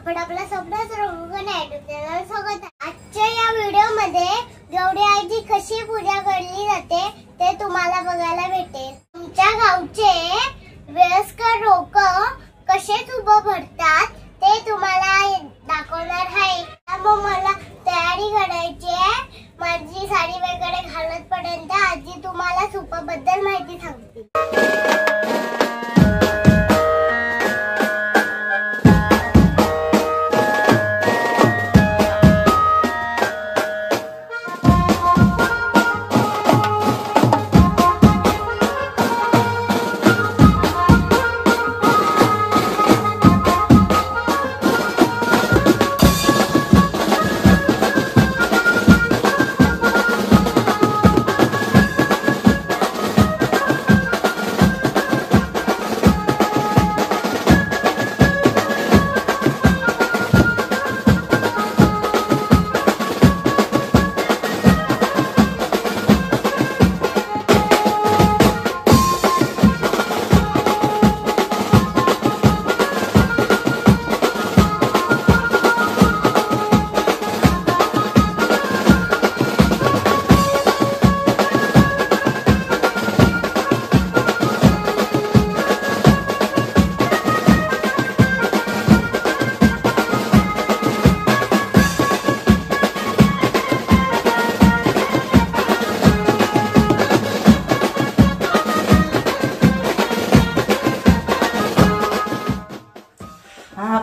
आपण आपला स्वप्नात रंगून ऍडव्हान्स स्वागत आहे। आजच्या या व्हिडिओ मध्ये गौरी आईची कशी पूजा केली जाते ते तुम्हाला बघायला भेटेल। तुमच्या गावचे वयस्कर लोक कसे तुबा भरतात ते तुम्हाला दाखवणार आहे। मग मला तयारी करायची आहे। माझी साडी वगैरे घालत पर्यंत आजी तुम्हाला तुपाबद्दल माहिती सांगते।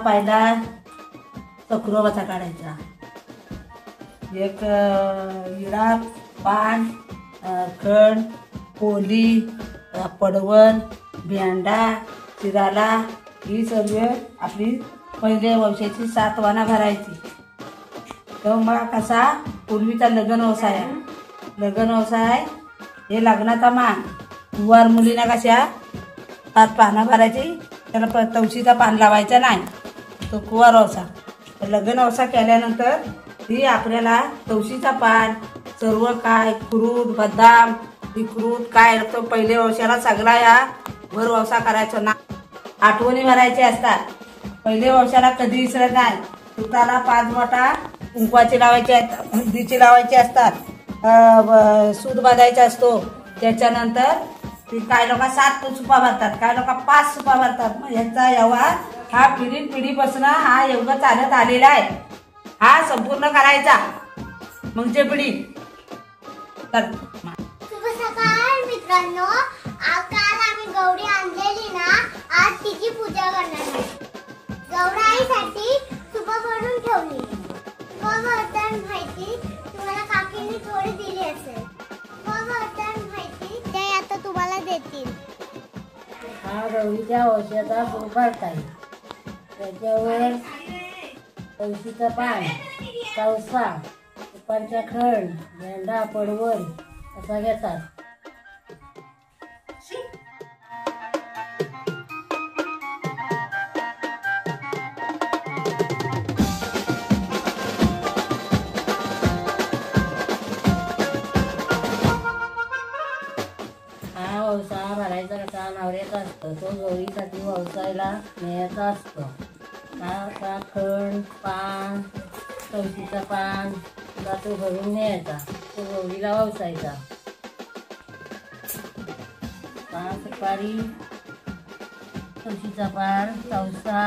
पहिला चक्रोबाचा काढायचा, एक विडा, पान, खण, पोली, पडवण, भेंडा, चिराला ही सर्व आपली पहिल्या वर्षाची 7 वाना भरायची। तर मग कसा पूर्वीचा लग्न व्यवसाय हे लग्नाचा मान कुवार मुलींना कशा 5 पानं भरायची, त्याला तवशीचा पान लावायचा नाही, तो कुवार व्यवसाय। लग्न व्यवसाय केल्यानंतर ही आपल्याला तवशीचा पान सर्व काय फ्रूट बदाम फ्रूट काय तो पहिल्या वर्षाला सगळा या भर व्यवसाय करायचा ना। आठवणी भरायचे असतात, पहिल्या वर्षाला कधी विसरत नाही। तुताला 5 वाटा कुंकवाची लावायची आहेत, हळदीची लावायची असतात, सूत बांधायचा असतो। त्याच्यानंतर ती काय लोक 7 सुपा भरतात, काय लोक 5 सुपा भरतात। मग याचा व्यवहार हा पिढीपासून हा एवढं चालत आलेला आहे, हा संपूर्ण करायचा मग जे पिढी तर। शुभ सकाळ मित्रांनो, काल आम्ही गौरी आणलेली ना, आज तिची पूजा करणार आहे। गौराईसाठी तुपा भरून ठेवली। तुपाबद्दल माहिती तुम्हाला काकीने थोडी दिली असेल, तुपाबद्दल माहिती ते आता तुम्हाला देतील। हा गौरीच्या वर्षाचा सुपार्थ आहे। त्याच्यावर तवशीचं पान, तवसा, तुपांचा खण, भेंडा, पडवळ असा घेतात। हा व्यवसाय भरायचा कसा नवऱ्याचा असतो, तो गौरीसाठी व्यवसायाला न्यायचा असतो। हा खण, पान, तवशीचा पान तो भरून न्यायचा, तो गौरीला व्यवसायचा। सुपारी, तवशीचा पान, तवसा,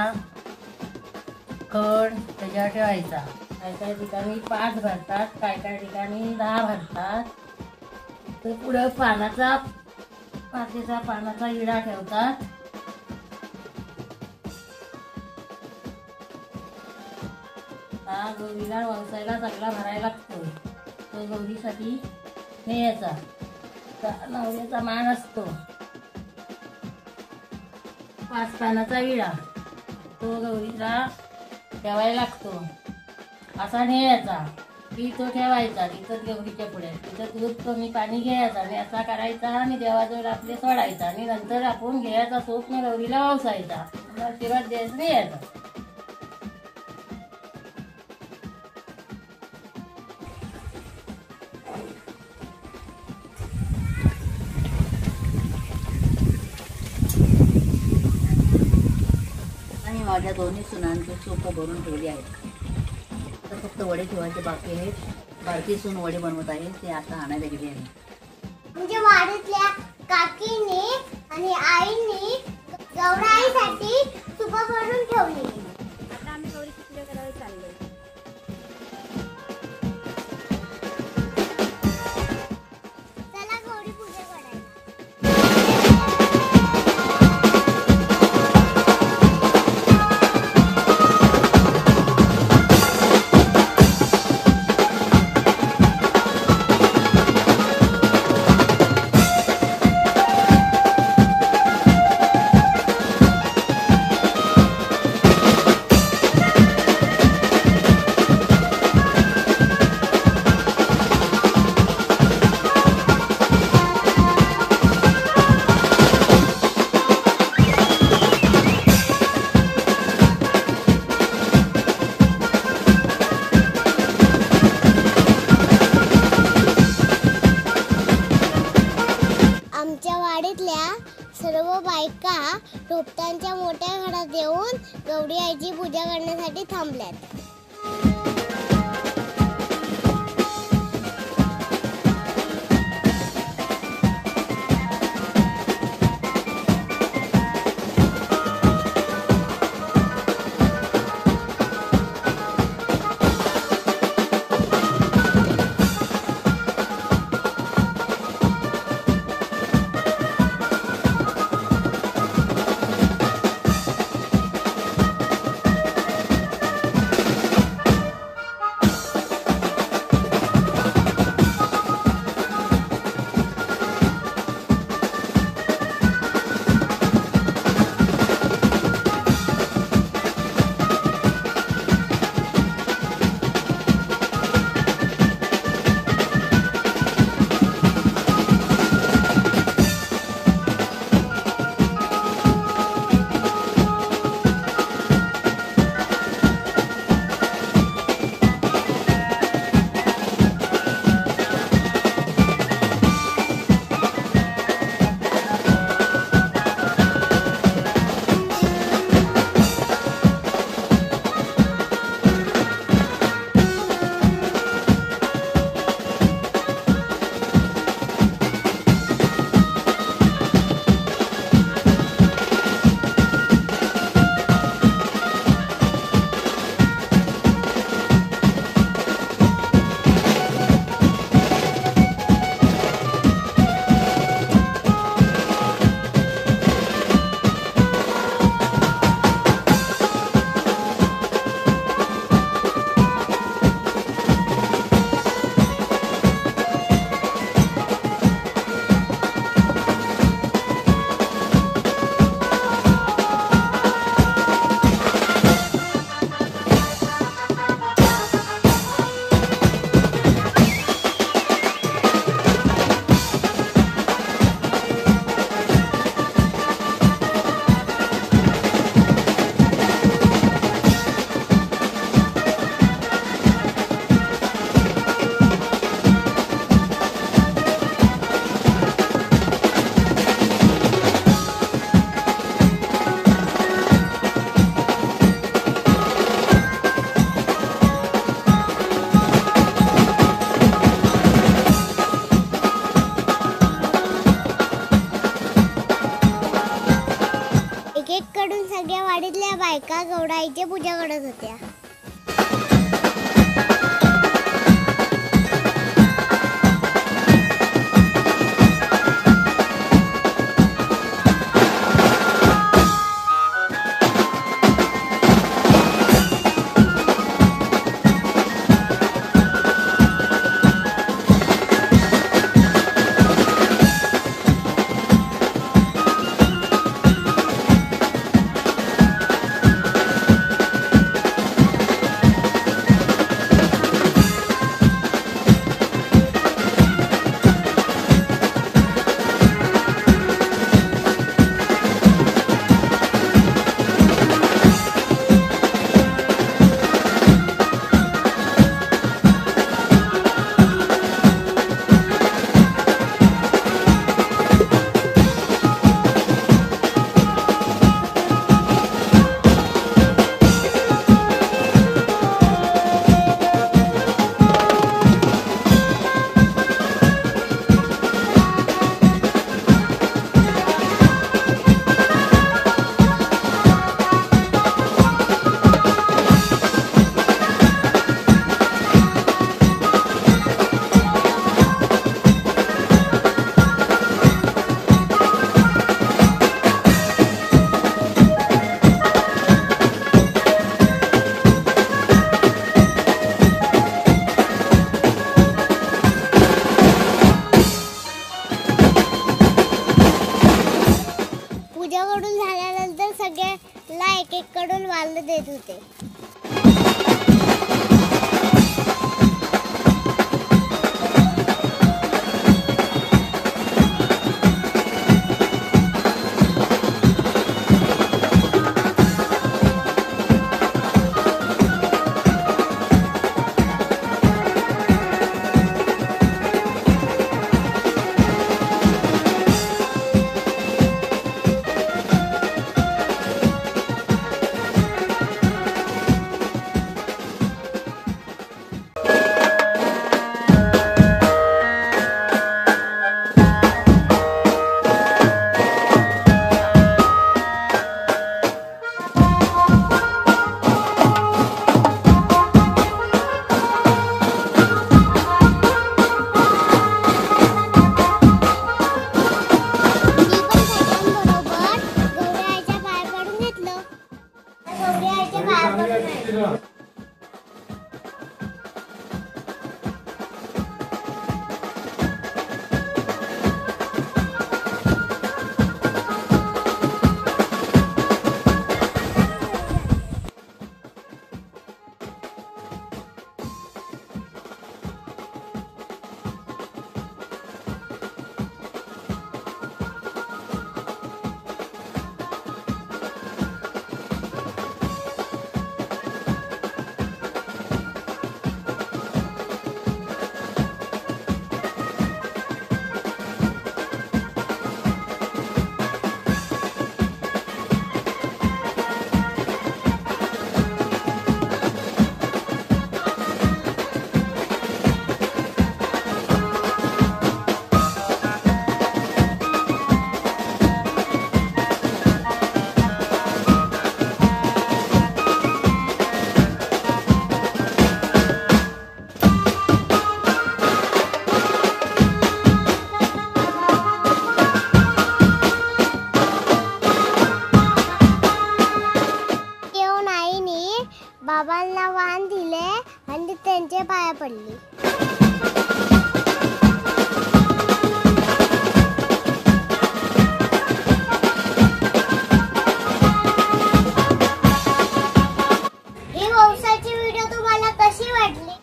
खण त्याच्यावर ठेवायचा। काही काही ठिकाणी 5 भरतात, काही काही ठिकाणी 10 भरतात। तर पुढे पानाचा विडा ठेवतात। हा गौरीला व्यवसायाला सगळा भरायला लागतो, तो गौरीसाठी न्यायचा, नवऱ्याचा मान असतो। 5 पानाचा विडा तो गौरीला ठेवायला लागतो, असा न्यायचा। ती तो ठेवायचा तिथं गौरीच्या पुढे, तिथं दूध कमी पाणी घ्यायचा आणि असा करायचा आणि देवाजवळ आपले सोडायचा आणि नंतर आपण घ्यायचा सोप न गौरीला वावसायचा, आशीर्वाद द्यायचा नाही यायचा। माझ्या दोन्ही सुनांची सूप भरून ठेवली आहेत. तर फक्त वडे ठेवायचे बाकी आहेत. बारकी सून वडे बनवत आहे, ते आता आणायला गेली आहे. म्हणजे वाडीतल्या काकीने आणि आईने गौराईसाठी सूप भरून ठेवली. आता आम्ही गौरीची पूजा करायला चाललोय. चला गौरी पूजा करायला. आमच्या वाडीतल्या सर्व बायका रोपट्यांच्या मोठ्या घरात येऊन गौरी आईची पूजा करण्यासाठी थांबल्यात. कडून सगळ्या वाडीतल्या बायका गौराईची पूजा करत होत्या. एकडून वाल देत होते. बाबांना वाण दिले आणि त्यांचे पाया पडली. ही वंशाची व्हिडिओ तुम्हाला कशी वाटली?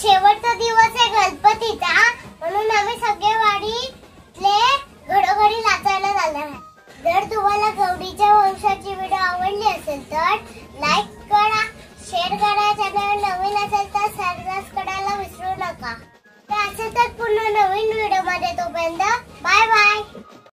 शेवटचा दिवस आहे गणपतीचा, म्हणून आम्ही सगळे वाडीतले घरोघरी नाचायला झालो आहे. जर तुम्हाला गौरीच्या वंशाची व्हिडिओ आवडली असेल तर लाईक करा, शेअर करा, चॅनल नवीन असेल तर सबस्क्राइब करायला विसरू नका. तर असेच पुन्हा नवीन व्हिडिओ मध्ये, तोपर्यंत बाय बाय.